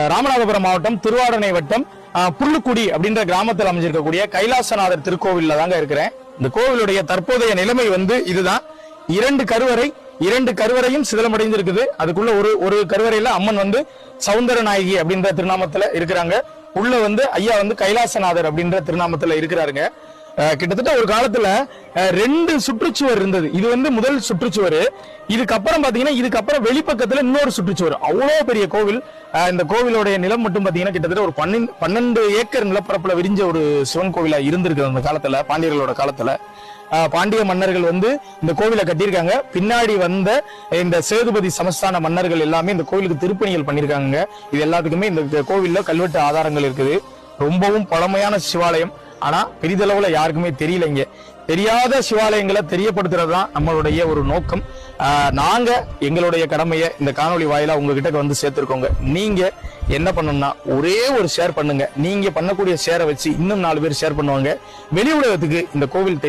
ராமநாதபுரம் மாவட்டம் திருவாடனை வட்டம் புல்லுக்குடி அப்படின்ற கிராமத்தில் அமைஞ்சிருக்கக்கூடிய கைலாசநாதர் திருக்கோவில்ல தாங்க இருக்கிறேன். இந்த கோவிலுடைய தற்போதைய நிலைமை இதுதான். இரண்டு கருவறையும் சிதலமடைந்திருக்குது. அதுக்குள்ள ஒரு கருவறையில அம்மன் சௌந்தரநாயகி அப்படின்ற திருநாமத்துல இருக்கிறாங்க. உள்ள ஐயா கைலாசநாதர் அப்படின்ற திருநாமத்துல இருக்கிறாருங்க. கிட்டத்தட்ட ஒரு காலத்துல 2 சுற்றுச்சுவர் இருந்தது. இது முதல் சுற்றுச்சுவர். இதுக்கப்புறம் பாத்தீங்கன்னா இதுக்கப்புறம் வெளிப்பக்கத்துல இன்னொரு சுற்றுச்சுவர். அவ்வளவு பெரிய கோவில். இந்த கோவிலோடைய நிலம் மட்டும் பாத்தீங்கன்னா கிட்டத்தட்ட ஒரு 12 ஏக்கர் நிலப்பரப்புல விரிஞ்ச ஒரு சிவன் கோவிலா இருந்திருக்கு அந்த காலத்துல, பாண்டியர்களோட காலத்துல. பாண்டிய மன்னர்கள் இந்த கோவிலை கட்டியிருக்காங்க. பின்னாடி வந்த இந்த சேதுபதி சமஸ்தான மன்னர்கள் எல்லாமே இந்த கோவிலுக்கு திருப்பணிகள் பண்ணிருக்காங்க. இது எல்லாத்துக்குமே இந்த கோவில்ல கல்வெட்டு ஆதாரங்கள் இருக்குது. ரொம்பவும் பழமையான சிவாலயம். ஆனா பெரிதளவுல யாருக்குமே தெரியலைங்க. தெரியாத சிவாலயங்களை தெரியப்படுத்துறது தான் நம்மளுடைய ஒரு நோக்கம். நாங்க எங்களுடைய கடமையை இந்த காணொலி வாயிலா உங்ககிட்ட சேர்த்திருக்கோங்க. நீங்க என்ன பண்ணணும்னா ஒரே ஒரு ஷேர் பண்ணுங்க. நீங்க பண்ணக்கூடிய ஷேரை வச்சு இன்னும் 4 பேர் ஷேர் பண்ணுவாங்க. வெளி உலகத்துக்கு இந்த கோவில்